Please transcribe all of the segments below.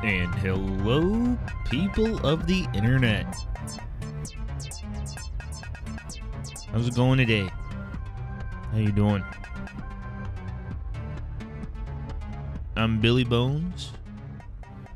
And hello, people of the internet. How's it going today? How you doing? I'm Billy Bones,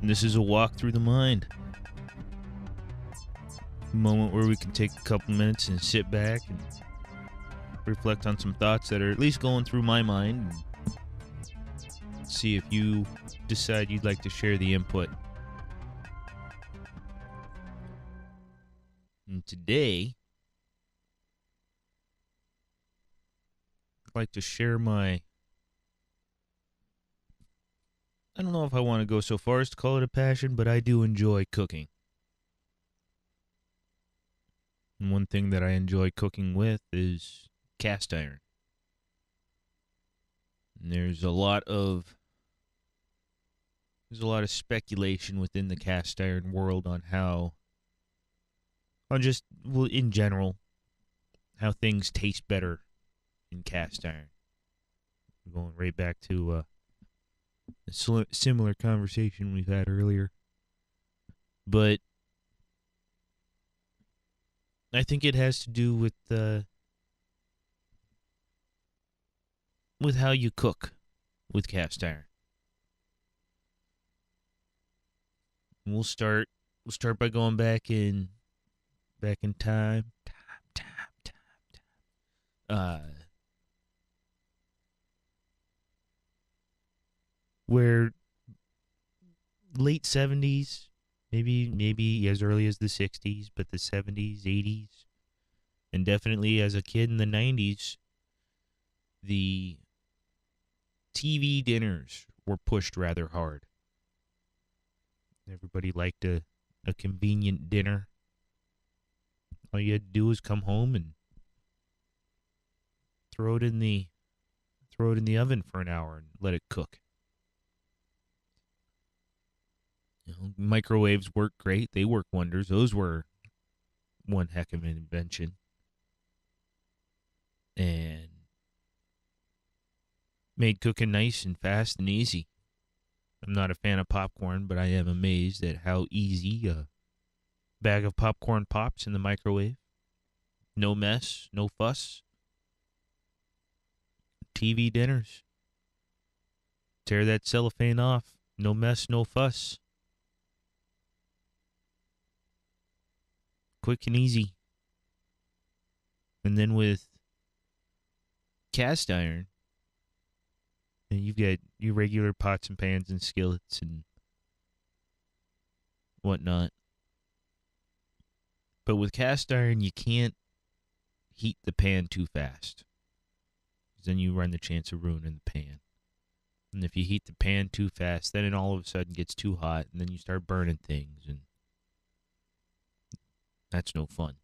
and this is a walk through the mind. A moment where we can take a couple minutes and sit back and reflect on some thoughts that are at least going through my mind, and see if you decide you'd like to share the input. And today, I'd like to share I don't know if I want to go so far as to call it a passion, but I do enjoy cooking. And one thing that I enjoy cooking with is cast iron. And there's a lot of speculation within the cast iron world on in general, how things taste better in cast iron. Going right back to a similar conversation we've had earlier. But I think it has to do with how you cook with cast iron. And we'll start by going back in time. Where late 70s, maybe as early as the 60s, but the 70s, 80s, and definitely as a kid in the 90s, the TV dinners were pushed rather hard. Everybody liked a convenient dinner. All you had to do was come home and throw it in the oven for an hour and let it cook. Microwaves work great. They work wonders. Those were one heck of an invention. And made cooking nice and fast and easy. I'm not a fan of popcorn, but I am amazed at how easy a bag of popcorn pops in the microwave. No mess, no fuss. TV dinners. Tear that cellophane off. No mess, no fuss. Quick and easy. And then with cast iron, and you've got your regular pots and pans and skillets and whatnot. But with cast iron, you can't heat the pan too fast, because then you run the chance of ruining the pan. And if you heat the pan too fast, then it all of a sudden gets too hot, and then you start burning things, and that's no fun.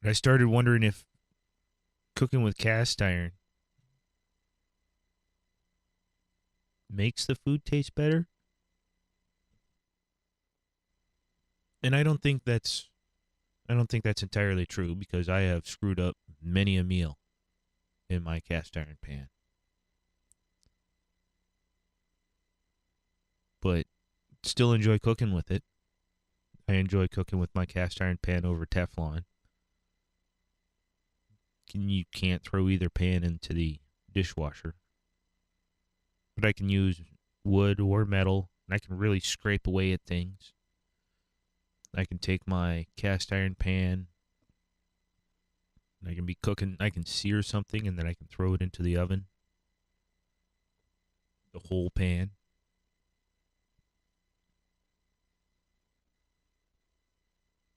But I started wondering if cooking with cast iron makes the food taste better. And I don't think that's entirely true, because I have screwed up many a meal in my cast iron pan. But still enjoy cooking with it. I enjoy cooking with my cast iron pan over Teflon. You can't throw either pan into the dishwasher. But I can use wood or metal, and I can really scrape away at things. I can take my cast iron pan, and I can be cooking, I can sear something, and then I can throw it into the oven. The whole pan.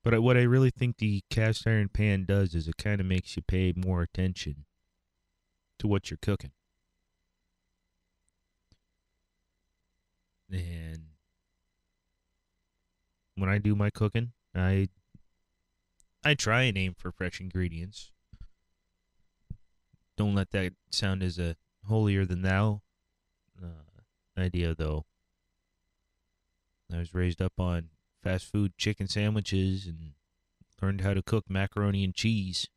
But what I really think the cast iron pan does is it kind of makes you pay more attention to what you're cooking. And when I do my cooking, I try and aim for fresh ingredients. Don't let that sound as a holier than thou idea, though. I was raised up on fast food chicken sandwiches and learned how to cook macaroni and cheese,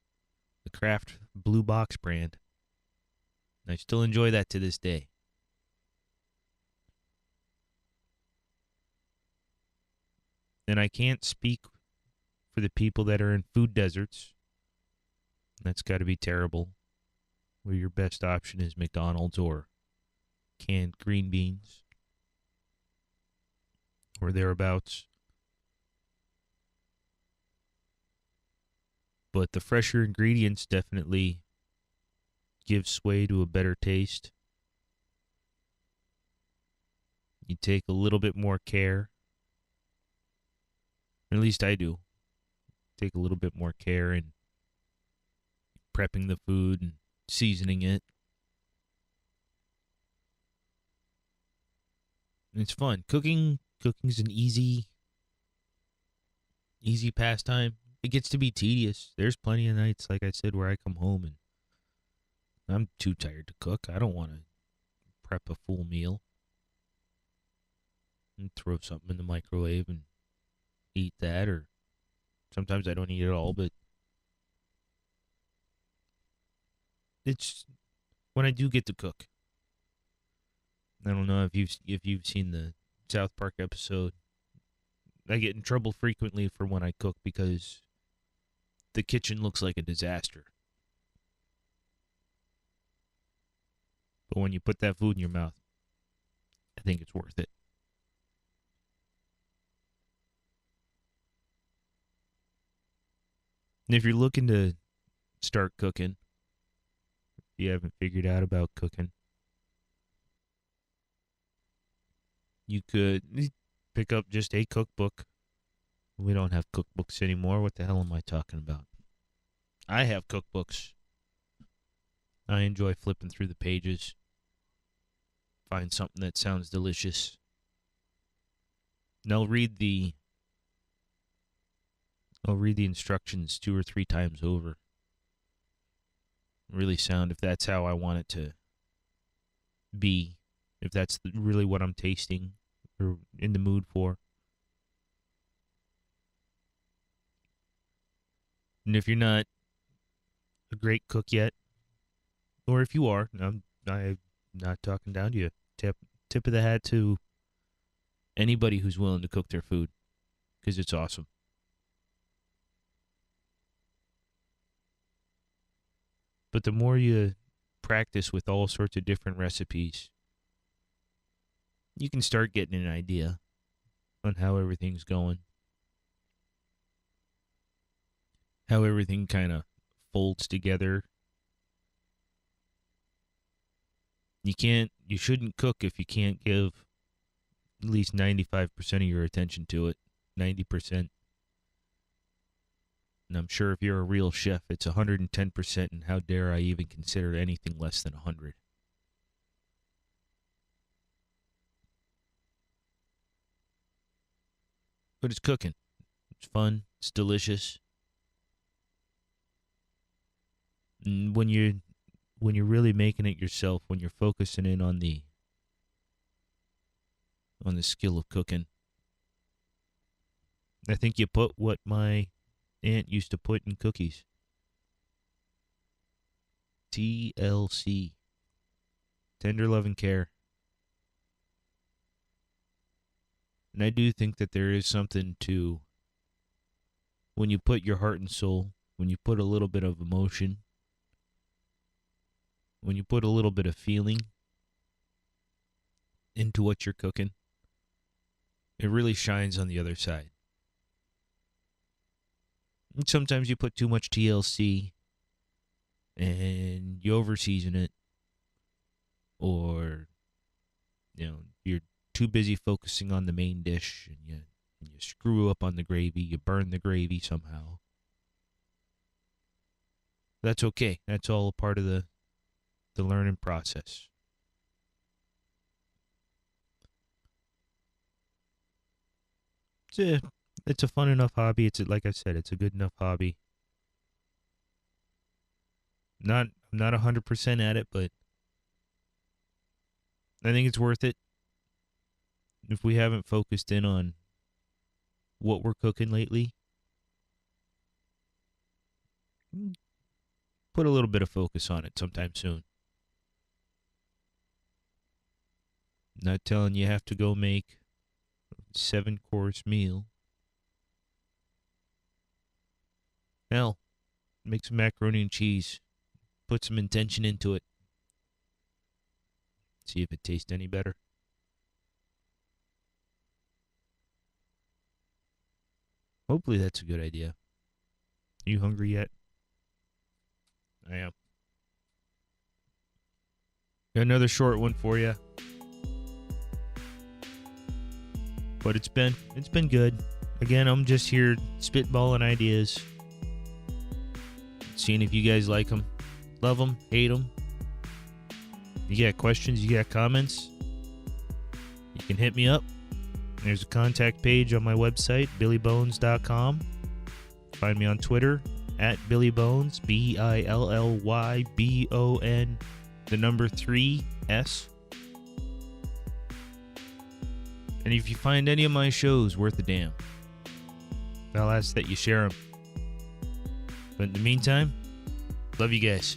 the Kraft Blue Box brand. I still enjoy that to this day. And I can't speak for the people that are in food deserts. That's got to be terrible. Where your best option is McDonald's or canned green beans or thereabouts. But the fresher ingredients definitely give sway to a better taste. You take a little bit more care. At least I do. Take a little bit more care in prepping the food and seasoning it. And it's fun. Cooking's an easy pastime. It gets to be tedious. There's plenty of nights, like I said, where I come home and I'm too tired to cook. I don't want to prep a full meal and throw something in the microwave and eat that, or sometimes I don't eat it all, but it's when I do get to cook. I don't know if you've seen the South Park episode. I get in trouble frequently for when I cook because the kitchen looks like a disaster. But when you put that food in your mouth, I think it's worth it. And if you're looking to start cooking, if you haven't figured out about cooking, you could pick up just a cookbook. We don't have cookbooks anymore. What the hell am I talking about? I have cookbooks. I enjoy flipping through the pages. Find something that sounds delicious. And I'll read the instructions 2 or 3 times over. Really sound if that's how I want it to be. If that's really what I'm tasting or in the mood for. And if you're not a great cook yet, or if you are, I'm not talking down to you. Tip of the hat to anybody who's willing to cook their food, because it's awesome. But the more you practice with all sorts of different recipes, you can start getting an idea on how everything's going. How everything kind of folds together. You shouldn't cook if you can't give at least 95% of your attention to it. 90%. And I'm sure if you're a real chef, it's 110%, and how dare I even consider anything less than 100. But it's cooking. It's fun. It's delicious. And when you're really making it yourself, when you're focusing in on the skill of cooking, I think you put what my aunt used to put in cookies. TLC. Tender love and care. And I do think that there is something to when you put your heart and soul, when you put a little bit of emotion, when you put a little bit of feeling into what you're cooking, it really shines on the other side. And sometimes you put too much TLC and you over-season it, or you're too busy focusing on the main dish and you screw up on the gravy, you burn the gravy somehow. That's okay. That's all a part of the learning process. It's a fun enough hobby. Like I said, it's a good enough hobby. I'm not 100% at it, but I think it's worth it. If we haven't focused in on what we're cooking lately, put a little bit of focus on it sometime soon. Not telling you have to go make a 7-course meal. Hell, make some macaroni and cheese. Put some intention into it. See if it tastes any better. Hopefully that's a good idea. Are you hungry yet? I am. Got another short one for you. But it's been good. Again, I'm just here spitballing ideas. Seeing if you guys like them. Love them, hate them. You got questions, you got comments, you can hit me up. There's a contact page on my website, billybones.com. Find me on Twitter, @BillyBones, BILLYBON, the number 3S. And if you find any of my shows worth a damn, I'll ask that you share them. But in the meantime, love you guys.